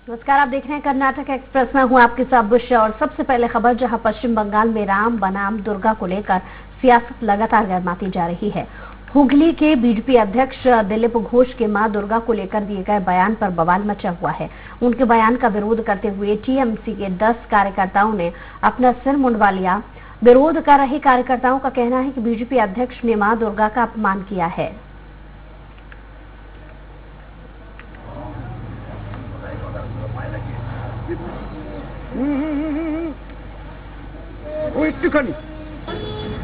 नमस्कार, आप देख रहे हैं कर्नाटक एक्सप्रेस में हूं आपके साथ बुश। और सबसे पहले खबर, जहां पश्चिम बंगाल में राम बनाम दुर्गा को लेकर सियासत लगातार गर्माती जा रही है। हुगली के बीजेपी अध्यक्ष दिलीप घोष के मां दुर्गा को लेकर दिए गए बयान पर बवाल मचा हुआ है। उनके बयान का विरोध करते हुए टीएमसी के 10 कार्यकर्ताओं ने अपना सिर मुंडवा लिया। विरोध कर रहे कार्यकर्ताओं का कहना है कि बीजेपी अध्यक्ष ने मां दुर्गा का अपमान किया है। একটুখানি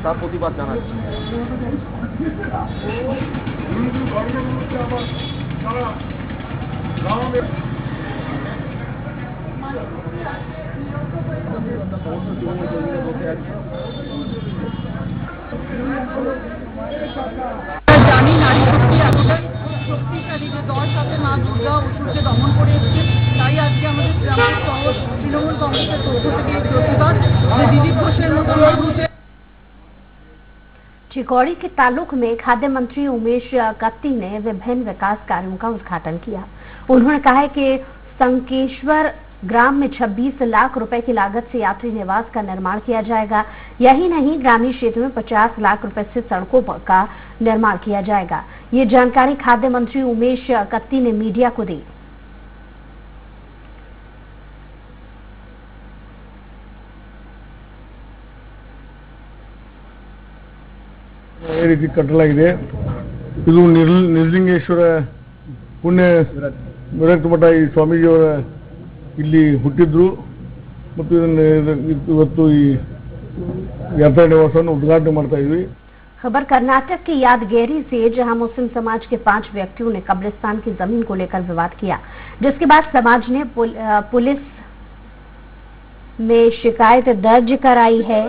তার প্রতিবাদ জানাচ্ছি। জানি নারী শক্তি এতটাই শক্তিশালী যে 10 সালে মা দুর্গা অসুরকে দমন করে এসেছে। তাই আজকে আমাদের তৃণমূল কংগ্রেসের পক্ষ থেকে এই প্রতিবাদ যে দিলীপ ঘোষের মতো মানুষের। चिकौड़ी के तालुक में खाद्य मंत्री उमेश कत्ती ने विभिन्न विकास कार्यों का उद्घाटन किया। उन्होंने कहा है कि संकेश्वर ग्राम में 26 लाख रुपए की लागत से यात्री निवास का निर्माण किया जाएगा। यही नहीं, ग्रामीण क्षेत्र में 50 लाख रुपए से सड़कों का निर्माण किया जाएगा। ये जानकारी खाद्य मंत्री उमेश कत्ती ने मीडिया को दी। ರೀತಿ ಕಟ್ಟಲಾಗಿದೆ। ಇದು ನಿರ್ಲಿಂಗೇಶ್ವರ ಪುಣ್ಯ ವಿರಕ್ತ ಮಠ ಈ ಸ್ವಾಮೀಜಿಯವರ ಇಲ್ಲಿ ಹುಟ್ಟಿದ್ರು ಮತ್ತು ಇವತ್ತು ಈ ಯಾತ್ರಾ ನಿವಾಸವನ್ನು ಉದ್ಘಾಟನೆ ಮಾಡ್ತಾ ಇದ್ವಿ। खबर कर्नाटक के यादगीरी से, जहां मुस्लिम समाज के 5 व्यक्तियों ने कब्रिस्तान की जमीन को लेकर विवाद किया, जिसके बाद समाज ने पुलिस में शिकायत दर्ज कराई है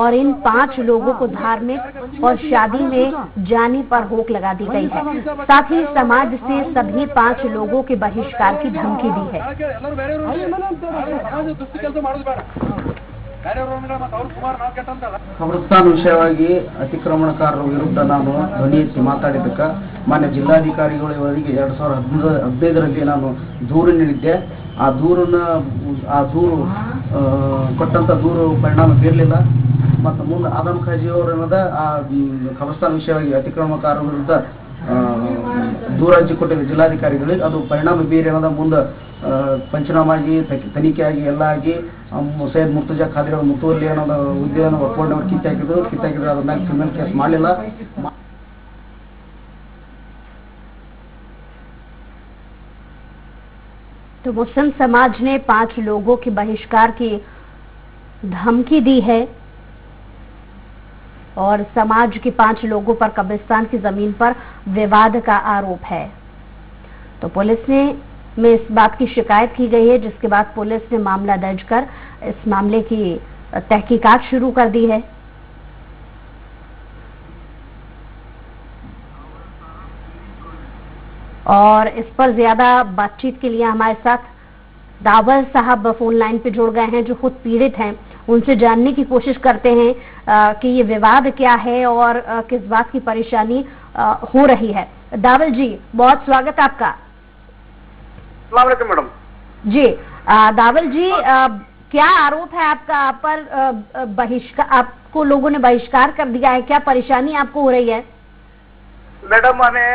और इन 5 लोगों को धार्मिक और शादी में जाने पर रोक लगा दी गई है। साथ ही समाज से सभी 5 लोगों के बहिष्कार की धमकी दी है। ಕಬ್ರಸ್ತಾನ್ ವಿಷಯವಾಗಿ ಅತಿಕ್ರಮಣಕಾರರ ವಿರುದ್ಧ ನಾನು ಧ್ವನಿ ಎತ್ತಿ ಮಾತಾಡಿದ್ದಕ್ಕೆ ಮಾನ್ಯ ಜಿಲ್ಲಾಧಿಕಾರಿಗಳು ಇವರಿಗೆ 2015ರಲ್ಲಿ ನಾನು ದೂರು ನೀಡಿದ್ದೆ। ಆ ದೂರು ಕೊಟ್ಟಂತ ದೂರು ಪರಿಣಾಮ ಬೀರಲಿಲ್ಲ। ಮತ್ತು ಮುಂದೆ ಆದಮ್ ಖಾಜಿ ಅವರನ್ನದ ಆ ಕಬ್ರಸ್ತಾನ್ ವಿಷಯವಾಗಿ ಅತಿಕ್ರಮಣಕಾರರ ವಿರುದ್ಧ ದೂರ ಅರ್ಜಿ ಕೊಟ್ಟಿದ್ದ ಜಿಲ್ಲಾಧಿಕಾರಿಗಳಿಗೆ, ಅದು ಪರಿಣಾಮ ಬೀರಿ ಅನ್ನೋದ ಮುಂದೆ ಪಂಚನಾಮಾಗಿ ತನಿಖೆಯಾಗಿ ಎಲ್ಲ ಆಗಿ ಸೈಯದ್ ಮುರ್ತಜಾ ಖಾದ್ರಿ ಅವರು ಮುತುವಲ್ಲಿ ಅನ್ನೋದು ಹುದ್ದೆಯನ್ನು ಒಪ್ಕೊಂಡವ್ರು ಕಿತ್ತಾಕಿದ್ರು ಅದ್ರ ಮೇಲೆ ಕ್ರಿಮಿನಲ್ ಕೇಸ್ ಮಾಡಲಿಲ್ಲ। तो मुस्लिम समाज ने 5 लोगों के बहिष्कार की धमकी दी है और समाज के 5 लोगों पर कब्रिस्तान की जमीन पर विवाद का आरोप है। तो पुलिस में इस बात की शिकायत की गई है, जिसके बाद पुलिस ने मामला दर्ज कर इस मामले की तहकीकात शुरू कर दी है। और इस पर ज्यादा बातचीत के लिए हमारे साथ दावल साहब फोन लाइन पे जुड़ गए हैं, जो खुद पीड़ित हैं। उनसे जानने की कोशिश करते हैं कि ये विवाद क्या है और किस बात की परेशानी हो रही है। दावल जी, बहुत स्वागत आपका। अस्सलाम वालेकुम मैडम जी। दावल जी, क्या आरोप है आपका? आप पर बहिष्कार, आपको लोगों ने बहिष्कार कर दिया है, क्या परेशानी आपको हो रही है? मैडम, हमें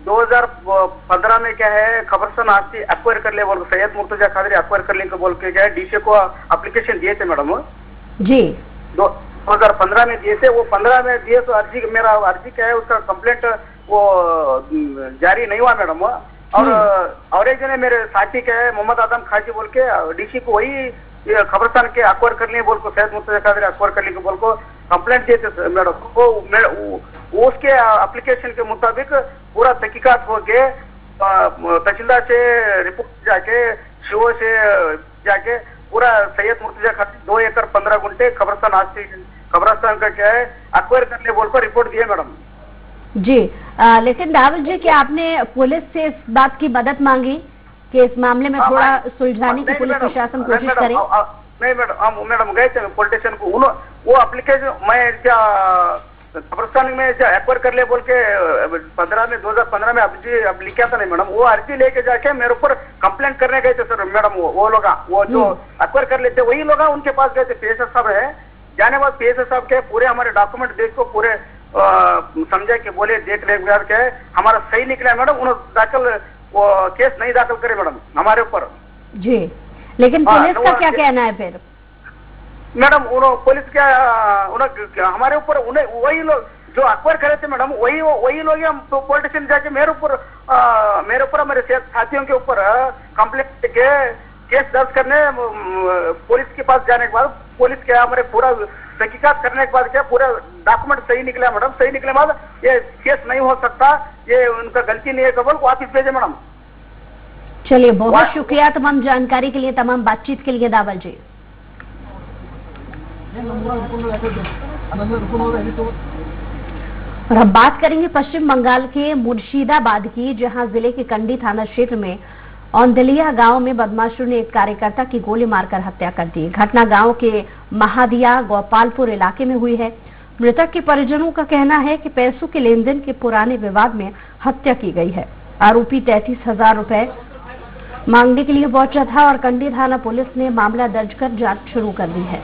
2015 में क्या है, खबरस्तान आस्ती एक्वायर कर ले बोल के सैयद मुर्तजा खादरी एक्वायर कर ले बोल के क्या है, डीसी को एप्लीकेशन दिए थे मैडम जी। 2015 में दिए थे। वो 15 में दिए तो मेरा अर्जी क्या है, उसका कंप्लेंट वो जारी नहीं हुआ मैडम। और एक जने मेरे साथी क्या है, मोहम्मद आदम खाजी बोल के डीसी को वही खबरस्तान के एक्वायर कर लिए बोल को सैयद मुर्तजा खादरी एक्वायर कर ले बोल को कंप्लेंट दिए थे मैडम। वो उसके एप्लीकेशन के मुताबिक पूरा तहकीकात हो के तहसीलदार से रिपोर्ट जाके शिवो से जाके पूरा सैयद मुर्तजा खादरी 2 एकड़ 15 गुंठे खबरस्तान का क्या है एक्वायर करने बोल कर रिपोर्ट दिए मैडम जी। लेकिन दावल जी, क्या आपने पुलिस से इस बात की मदद मांगी कि इस मामले में थोड़ा सुलझाने की पुलिस प्रशासन कोशिश करे? नहीं मैडम, मैडम गए थे पॉलिटिशियन को, वो एप्लीकेशन मैं क्या कब्रिस्तान में एक्वायर कर ले बोल के 2015 में अब लिखा था नहीं मैडम, वो अर्जी लेके जाके मेरे ऊपर कंप्लेंट करने गए थे सर मैडम। वो लोग वो जो एक्वायर कर लेते वही लोग उनके पास गए थे। PSS साहब है, जाने बाद PSS साहब के पूरे हमारे डॉक्यूमेंट देख को पूरे समझे कि बोले देख रेख के हमारा सही निकला मैडम। उन्होंने दाखिल वो केस नहीं दाखिल करे मैडम हमारे ऊपर जी। लेकिन पुलिस का क्या कहना है फिर मैडम? पुलिस क्या हमारे ऊपर उन्हें वही लोग जो अक्वायर करे थे मैडम, वही लोग हम पॉलिटिशियन जाके मेरे ऊपर मेरे साथियों के ऊपर कंप्लेंट के केस दर्ज करने पुलिस के पास जाने के बाद पुलिस के हमारे पूरा तहकीकात करने के बाद क्या पूरा डॉक्यूमेंट सही निकला मैडम। सही निकले बाद ये केस नहीं हो सकता, ये उनका गलती नहीं है, कबल वापिस भेजे मैडम। चलिए, बहुत शुक्रिया तमाम जानकारी के लिए, तमाम बातचीत के लिए दावल जी। और अब बात करेंगे पश्चिम बंगाल के मुर्शिदाबाद की, जहां जिले के कंडी थाना क्षेत्र में औंदलिया गांव में बदमाशों ने एक कार्यकर्ता की गोली मारकर हत्या कर दी। घटना गांव के महादिया गोपालपुर इलाके में हुई है। मृतक के परिजनों का कहना है कि पैसों के लेन देन के पुराने विवाद में हत्या की गई है। आरोपी 33,000 रुपए मांगने के लिए पहुंचा था और कंडी थाना पुलिस ने मामला दर्ज कर जांच शुरू कर दी है।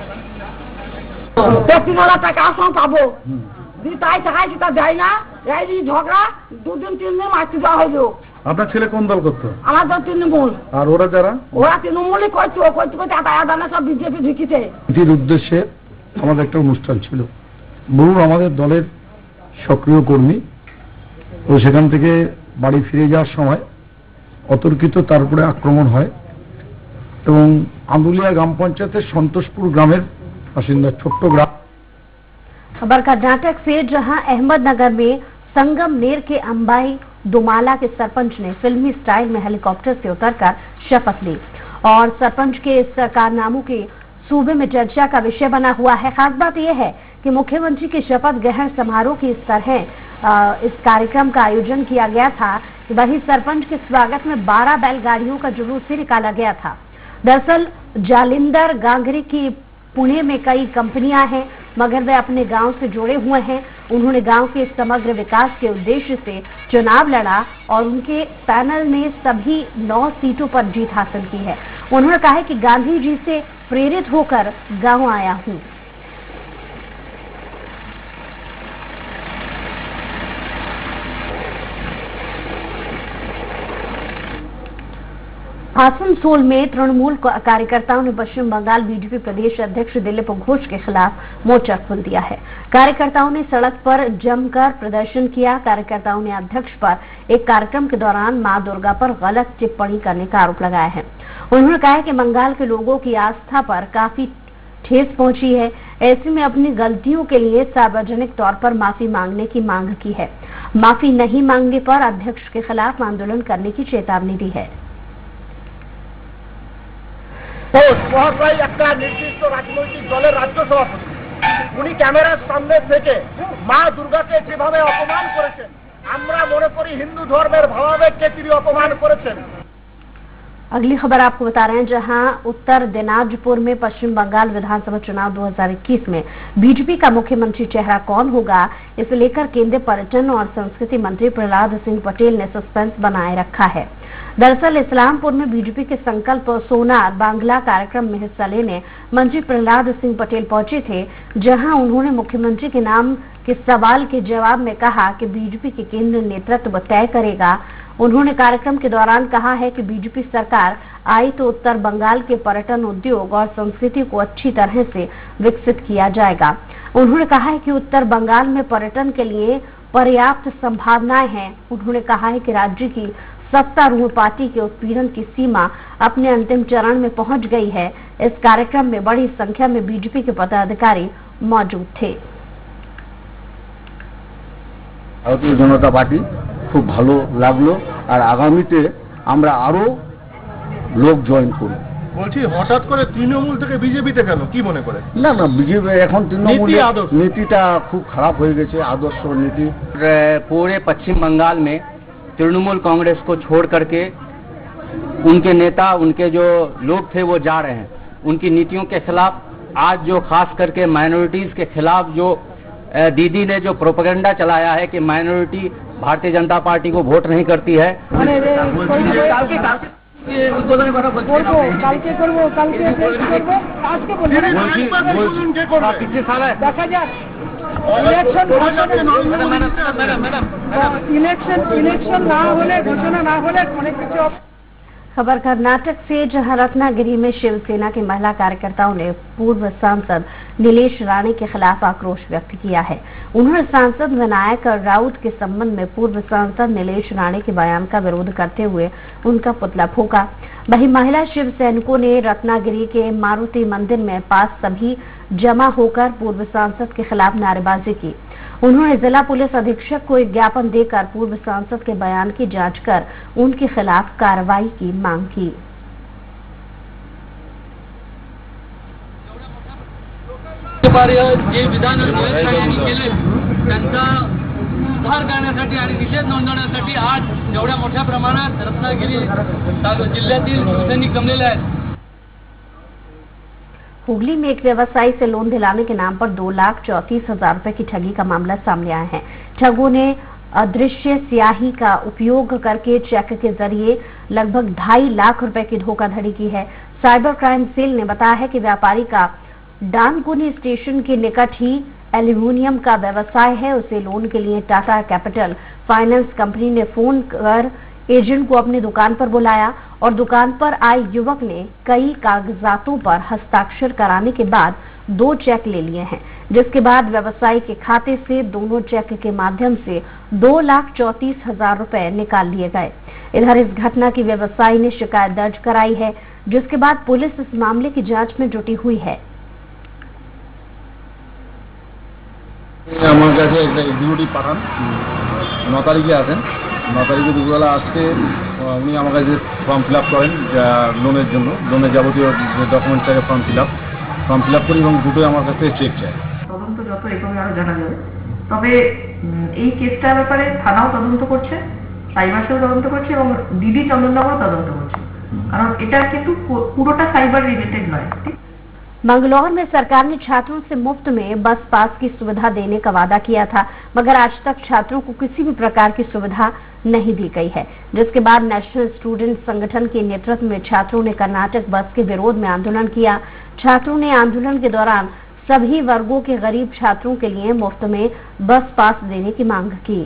ঝগড়া 2 দিন 3 দিন মারতে যাওয়া হলো। আপনার ছেলে কোন দল করতো? আমাদের তৃণমূল। আর ওরা যারা? ওরা তৃণমূলই করছে, করতে দাদা সব বিজেপি ঢুকিছে। এটির উদ্দেশ্যে আমাদের একটা অনুষ্ঠান ছিল। বহু আমাদের দলের সক্রিয় কর্মী ও সেখান থেকে বাড়ি ফিরে যাওয়ার সময় অতর্কিত তার উপরে আক্রমণ হয় এবং আন্দুলিয়া গ্রাম পঞ্চায়েতের সন্তোষপুর গ্রামের বাসিন্দা ছোট্ট গ্রাম। खबर कर्नाटक से, जहां अहमदनगर में संगमनेर के अंबाई दुमाला के सरपंच ने फिल्मी स्टाइल में हेलीकॉप्टर से उतरकर शपथ ली और सरपंच के इस कारनामों की सूबे में चर्चा का विषय बना हुआ है। खास बात यह है कि मुख्यमंत्री के शपथ ग्रहण समारोह की इस तरह इस कार्यक्रम का आयोजन किया गया था। वहीं सरपंच के स्वागत में 12 बैलगाड़ियों का जुलूस भी निकाला गया था। दरअसल जालिंदर गांगरी की पुणे में कई कंपनियां हैं, मगर वे अपने गांव से जुड़े हुए हैं। उन्होंने गांव के समग्र विकास के उद्देश्य से चुनाव लड़ा और उनके पैनल ने सभी 9 सीटों पर जीत हासिल की है। उन्होंने कहा है कि गांधी जी से प्रेरित होकर गांव आया हूं। आसनसोल में तृणमूल कार्यकर्ताओं ने पश्चिम बंगाल बीजेपी प्रदेश अध्यक्ष दिलीप घोष के खिलाफ मोर्चा खोल दिया है। कार्यकर्ताओं ने सड़क पर जमकर प्रदर्शन किया। कार्यकर्ताओं ने अध्यक्ष पर एक कार्यक्रम के दौरान मां दुर्गा पर गलत टिप्पणी करने का आरोप लगाया है। उन्होंने कहा है कि बंगाल के लोगों की आस्था पर काफी ठेस पहुंची है। ऐसे में अपनी गलतियों के लिए सार्वजनिक तौर पर माफी मांगने की मांग की है। माफी नहीं मांगने पर अध्यक्ष के खिलाफ आंदोलन करने की चेतावनी दी है। মহাশয় একটা নির্দিষ্ট রাজনৈতিক দলের রাজ্য সভাপতি, উনি ক্যামেরার সামনে থেকে মা দুর্গাকে যেভাবে অপমান করেছেন, আমরা মনে করি হিন্দু ধর্মের ভাবাবেগকে তিনি অপমান করেছেন। अगली खबर आपको बता रहे हैं, जहां उत्तर दिनाजपुर में पश्चिम बंगाल विधानसभा चुनाव 2021 में बीजेपी का मुख्यमंत्री चेहरा कौन होगा, इसे लेकर केंद्रीय पर्यटन और संस्कृति मंत्री प्रहलाद सिंह पटेल ने सस्पेंस बनाए रखा है। दरअसल इस्लामपुर में बीजेपी के संकल्प सोनार बांग्ला कार्यक्रम में हिस्सा लेने मंत्री प्रहलाद सिंह पटेल पहुंचे थे, जहां उन्होंने मुख्यमंत्री के नाम के सवाल के जवाब में कहा कि बीजेपी के केंद्रीय नेतृत्व तय करेगा। उन्होंने कार्यक्रम के दौरान कहा है कि बीजेपी सरकार आई तो उत्तर बंगाल के पर्यटन उद्योग और संस्कृति को अच्छी तरह से विकसित किया जाएगा। उन्होंने कहा है कि उत्तर बंगाल में पर्यटन के लिए पर्याप्त संभावनाएं हैं। उन्होंने कहा है कि राज्य की सत्तारूढ़ पार्टी के उत्पीड़न की सीमा अपने अंतिम चरण में पहुंच गई है। इस कार्यक्रम में बड़ी संख्या में बीजेपी के पदाधिकारी मौजूद थे। ভারতীয় জনতা পার্টি খুব ভালো লাগলো আর আগামীতে আমরা আরো লোক জয়েন করব। বলছি হঠাৎ করে তৃণমূল থেকে বিজেপিতে কেন, কি মনে করে? না না, বিজেপি এখন তৃণমূল নীতিটা খুব খারাপ হয়ে গেছে, আদর্শ নীতি। पूरे पश्चिम बंगाल में तृणमूल कांग्रेस को छोड़ करके उनके नेता, उनके जो लोग थे वो जा रहे हैं। उनकी नीतियों के खिलाफ आज जो खास करके माइनॉरिटीज के खिलाफ जो दीदी ने जो प्रोपेगेंडा चलाया है कि माइनॉरिटी भारतीय जनता पार्टी को वोट नहीं करती है। खबर कर्नाटक से, जहां रत्नागिरी में शिवसेना की महिला कार्यकर्ताओं ने पूर्व सांसद नीलेश राणे के खिलाफ आक्रोश व्यक्त किया है। उन्होंने सांसद विनायक राउत के संबंध में पूर्व सांसद नीलेश राणे के बयान का विरोध करते हुए उनका पुतला फूंका। वहीं महिला शिव सैनिकों ने रत्नागिरी के मारुति मंदिर में पास सभी जमा होकर पूर्व सांसद के खिलाफ नारेबाजी की। उन्होंने जिला पुलिस अधीक्षक को एक ज्ञापन देकर पूर्व सांसद के बयान की जांच कर उनके खिलाफ कार्रवाई की मांग की। जे विधान यांनी केले त्यांचा सुधार करण्यासाठी आणि निषेध नोंदवण्यासाठी आज एवढ्या मोठ्या प्रमाणात रत्नागिरी जिल्ह्यातील शिवसैनिक जमलेले आहेत। हुगली में एक व्यवसायी से लोन दिलाने के नाम पर 2,34,000 रुपए की ठगी का मामला सामने आया है। ठगों ने अदृश्य स्याही का उपयोग करके चेक के जरिए लगभग 2.5 लाख रुपए की धोखाधड़ी की है। साइबर क्राइम सेल ने बताया है कि व्यापारी का डानकुनी स्टेशन के निकट ही एल्यूमिनियम का व्यवसाय है। उसे लोन के लिए टाटा कैपिटल फाइनेंस कंपनी ने फोन कर एजेंट को अपनी दुकान पर बुलाया और दुकान पर आए युवक ने कई कागजातों पर हस्ताक्षर कराने के बाद 2 चेक ले लिए हैं, जिसके बाद व्यवसायी के खाते से दोनों चेक के माध्यम से 2,34,000 रुपए निकाल लिए गए। इधर इस घटना की व्यवसायी ने शिकायत दर्ज कराई है, जिसके बाद पुलिस इस मामले की जांच में जुटी हुई है। আমার কাছে একটা এক্সিকিউটিভ পাঠান 9 তারিখে আসেন। 9 তারিখে দুপুরবেলা আসতে উনি আমার কাছে ফর্ম ফিল আপ করেন লোনের জন্য, লোনের যাবতীয় যে ডকুমেন্টস থাকে ফর্ম ফিল আপ করি এবং দুটোই আমার কাছে চেক চাই। তদন্ত যত এগোবে আরো জানা যাবে। তবে এই কেসটার ব্যাপারে থানাও তদন্ত করছে, সাইবার সেল তদন্ত করছে এবং ডিডি চন্দননগরও তদন্ত করছে, কারণ এটা কিন্তু পুরোটা সাইবার রিলেটেড নয়। मंगलौर में सरकार ने छात्रों से मुफ्त में बस पास की सुविधा देने का वादा किया था, मगर आज तक छात्रों को किसी भी प्रकार की सुविधा नहीं दी गई है, जिसके बाद नेशनल स्टूडेंट संगठन के नेतृत्व में छात्रों ने कर्नाटक बस के विरोध में आंदोलन किया। छात्रों ने आंदोलन के दौरान सभी वर्गों के गरीब छात्रों के लिए मुफ्त में बस पास देने की मांग की।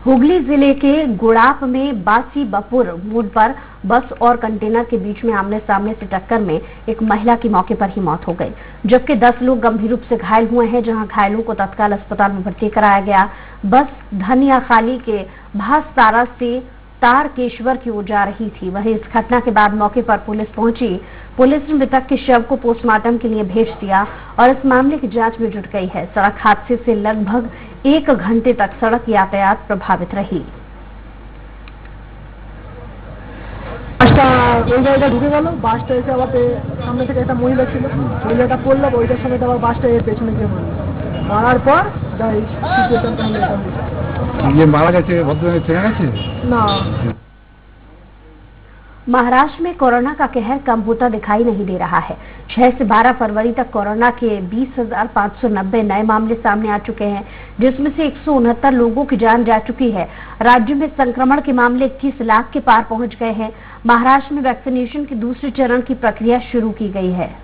हुगली जिले के गुड़ाप में बासी बपुर मोड़ पर बस और कंटेनर के बीच में आमने सामने से टक्कर में एक महिला की मौके पर ही मौत हो गई, जबकि 10 लोग गंभीर रूप से घायल हुए हैं, जहां घायलों को तत्काल अस्पताल में भर्ती कराया गया। बस धनिया खाली के भासतारा से तारकेश्वर की ओर जा रही थी। वहीं इस घटना के बाद मौके पर पुलिस पहुंची। पुलिस ने मृतक के शव को पोस्टमार्टम के लिए भेज दिया और इस मामले की जांच में जुट गई है। सड़क हादसे से लगभग 1 घंटे तक सड़क यातायात प्रभावित रही। জায়গাটা ঢুকে গেল, বাসটা এসে আবার সামনে থেকে একটা মহিলা ছিল, মহিলাটা পড়লো, ওইটার সঙ্গে আবার বাসটা এর পেছনে গিয়ে মারার পর মারা গেছে। ভদ্রলোক চেনা গেছে না। महाराष्ट्र में कोरोना का कहर कम होता दिखाई नहीं दे रहा है। 6 से 12 फरवरी तक कोरोना के 20,590 नए मामले सामने आ चुके हैं, जिसमें से 169 लोगों की जान जा चुकी है। राज्य में संक्रमण के मामले 21 लाख के पार पहुंच गए हैं। महाराष्ट्र में वैक्सीनेशन के दूसरे चरण की प्रक्रिया शुरू की गई है।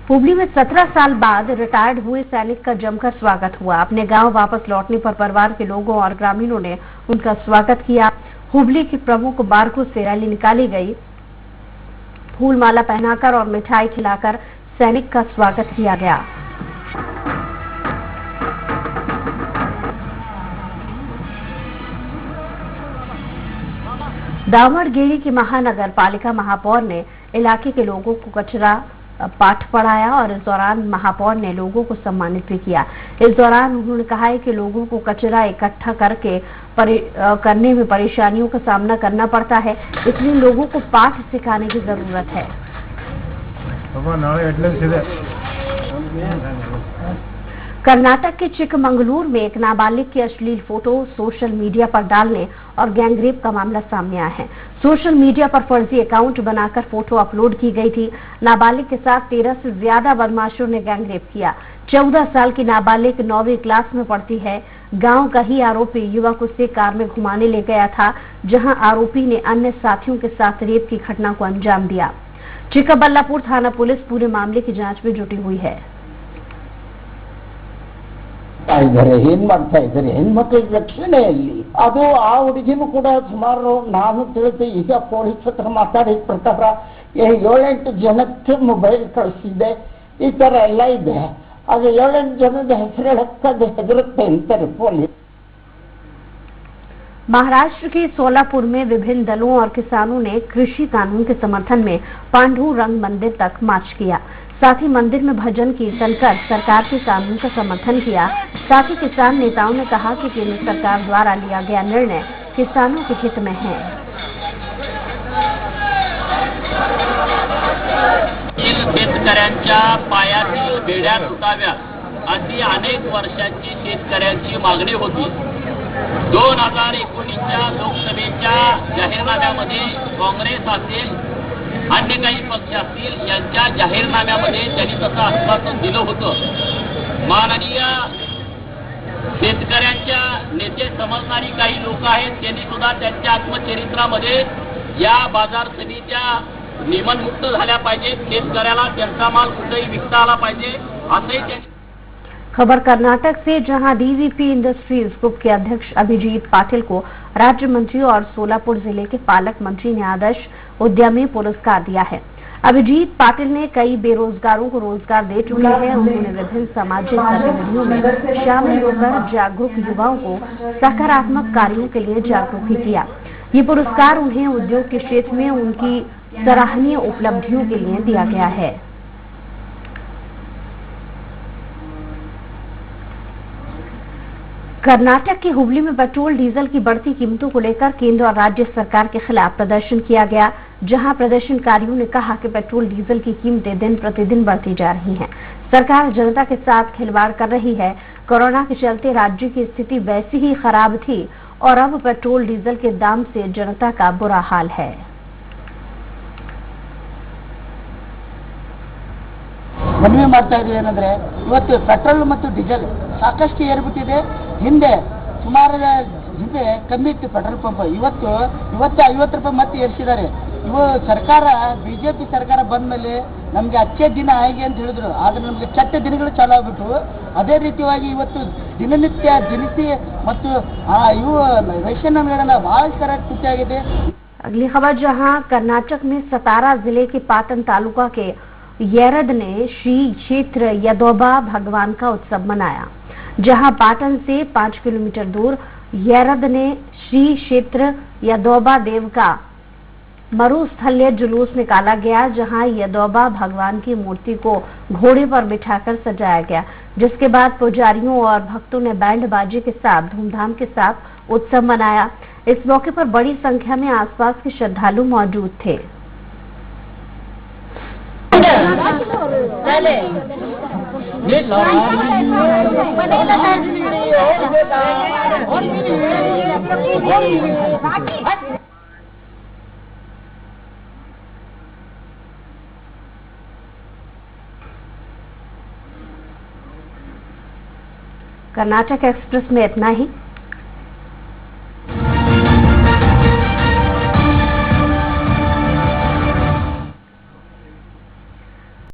हुगली में 17 साल बाद रिटायर्ड हुए सैनिक का जमकर स्वागत हुआ। अपने गांव वापस लौटने पर परिवार के लोगों और ग्रामीणों ने उनका स्वागत किया। हुगली के प्रमुख मार्गों से रैली निकाली गई। फूल माला पहनाकर और मिठाई खिलाकर सैनिक का स्वागत किया गया। दावणगेरी की महानगर पालिका महापौर ने इलाके के लोगों को कचरा पाठ पढ़ाया और इस दौरान महापौर ने लोगों को सम्मानित भी किया। इस दौरान उन्होंने कहा है कि लोगों को कचरा इकट्ठा करके करने में परेशानियों का सामना करना पड़ता है, इसलिए लोगों को पाठ सिखाने की जरूरत है। कर्नाटक के चिकमंगलूर में एक नाबालिग की अश्लील फोटो सोशल मीडिया पर डालने और गैंगरेप का मामला सामने आया है। सोशल मीडिया पर फर्जी अकाउंट बनाकर फोटो अपलोड की गई थी। नाबालिग के साथ 13 से ज्यादा बदमाशों ने गैंगरेप किया। 14 साल की नाबालिग 9वीं क्लास में पढ़ती है। गांव का ही आरोपी युवक उसे कार में घुमाने ले गया था, जहां आरोपी ने अन्य साथियों के साथ रेप की घटना को अंजाम दिया। चिक्काबल्लापुर थाना पुलिस पूरे मामले की जांच में जुटी हुई है। ಏನ್ ಮಾಡ್ತಾ ಇದ್ದಾರೆ, ಹೆಣ್ಮಕ್ಳಿಗೆ ರಕ್ಷಣೆ ಇಲ್ಲಿ ಅದು ಆ ಹುಡುಗಿನೂ ಕೂಡ ಸುಮಾರು ನಾನು ತಿಳಿದು ಈಗ ಪೊಲೀಸ್ ಹತ್ರ ಮಾತಾಡಿದ ಪ್ರಕಾರ 7-8 ಜನಕ್ಕೆ ಮೊಬೈಲ್ ಕಳಿಸಿದೆ, ಈ ತರ ಎಲ್ಲ ಇದೆ. ಅದು 7-8 ಜನದ ಹೆಸರು ಹೇಳಕ್ಕೆ ಹೆದರುತ್ತೆ ಅಂತಾರೆ ಪೊಲೀಸ್। महाराष्ट्र के सोलापुर में विभिन्न दलों और किसानों ने कृषि कानून के समर्थन में पांडुरंग मंदिर तक मार्च किया। साथ ही मंदिर में भजन कीर्तन कर सरकार के कानून का समर्थन किया। साथ ही किसान नेताओं ने कहा कि केंद्र सरकार द्वारा लिया गया निर्णय किसानों के हित में है। शेतकऱ्यांच्या पायातील बेड्या तुटाव्या अशी अनेक वर्षांची शेतकऱ्यांची मागणी होती। 2019च्या लोकसभेच्या जाहीरनाम्यामध्ये काँग्रेस असेल, अन्य काही पक्ष असतील, यांच्या जाहीरनाम्यामध्ये त्यांनी तसं आश्वासन दिलं होतं। माननीय शेतकऱ्यांच्या नेते समजणारी काही लोक आहेत, त्यांनी सुद्धा त्यांच्या आत्मचरित्रामध्ये या बाजार समित्या नियमनमुक्त झाल्या पाहिजेत, शेतकऱ्याला त्यांचा माल कुठेही विकता आला पाहिजे असंही त्यांनी। खबर कर्नाटक से, जहां डीवीपी इंडस्ट्रीज ग्रुप के अध्यक्ष अभिजीत पाटिल को राज्य मंत्री और सोलापुर जिले के पालक मंत्री ने आदर्श उद्यमी पुरस्कार दिया है। अभिजीत पाटिल ने कई बेरोजगारों को रोजगार दे चुके हैं। उन्होंने विभिन्न सामाजिक गतिविधियों में शामिल होकर जागरूक युवाओं को सकारात्मक कार्यों के लिए जागरूक भी किया। ये पुरस्कार उन्हें उद्योग के क्षेत्र में उनकी सराहनीय उपलब्धियों के लिए दिया गया है। कर्नाटक के हुबली में पेट्रोल डीजल की बढ़ती कीमतों को लेकर केंद्र और राज्य सरकार के खिलाफ प्रदर्शन किया गया, जहां प्रदर्शनकारियों ने कहा कि पेट्रोल डीजल की कीमतें दिन प्रतिदिन बढ़ती जा रही हैं। सरकार जनता के साथ खिलवाड़ कर रही है। कोरोना के चलते राज्य की स्थिति वैसी ही खराब थी और अब पेट्रोल डीजल के दाम से जनता का बुरा हाल है। ಮನವಿ ಮಾಡ್ತಾ ಇದ್ದೀವಿ ಏನಂದ್ರೆ, ಇವತ್ತು ಪೆಟ್ರೋಲ್ ಮತ್ತು ಡೀಸೆಲ್ ಸಾಕಷ್ಟು ಏರ್ಬಿಟ್ಟಿದೆ. ಹಿಂದೆ ಸುಮಾರು ಹಿಂದೆ ಕಮ್ಮಿ ಇತ್ತು ಪೆಟ್ರೋಲ್ ಪಂಪ್, ಇವತ್ತು 50 ರೂಪಾಯಿ ಮತ್ತೆ ಏರಿಸಿದ್ದಾರೆ. ಇವು ಸರ್ಕಾರ ಬಿಜೆಪಿ ಸರ್ಕಾರ ಬಂದ ಮೇಲೆ ನಮ್ಗೆ ಅಚ್ಚೇ ದಿನ ಆಗಿ ಅಂತ ಹೇಳಿದ್ರು, ಆದ್ರೆ ನಮ್ಗೆ ಕೆಟ್ಟ ದಿನಗಳು ಚಾಲು ಆಗ್ಬಿಟ್ಟು. ಅದೇ ರೀತಿಯಾಗಿ ಇವತ್ತು ದಿನನಿತ್ಯ ದಿನಸಿ ಮತ್ತು ಇವು ರೇಷನ್ ಅಂಗಡಿಗಳ ಬಹಳ ತುಟ್ಟಿ ಆಗಿದೆ। अगली खबर, जहां कर्नाटक में सतारा जिले के पाटन तालुका के येरद ने श्री क्षेत्र यदोबा भगवान का उत्सव मनाया। जहां पाटन से 5 किलोमीटर दूर येरद ने श्री क्षेत्र यदोबा देव का मरुस्थल्य जुलूस निकाला गया, जहां यदोबा भगवान की मूर्ति को घोड़े पर बिठाकर सजाया गया, जिसके बाद पुजारियों और भक्तों ने बैंड बाजे के साथ धूमधाम के साथ उत्सव मनाया। इस मौके पर बड़ी संख्या में आसपास के श्रद्धालु मौजूद थे। कर्नाटक एक्सप्रेस में इतना ही।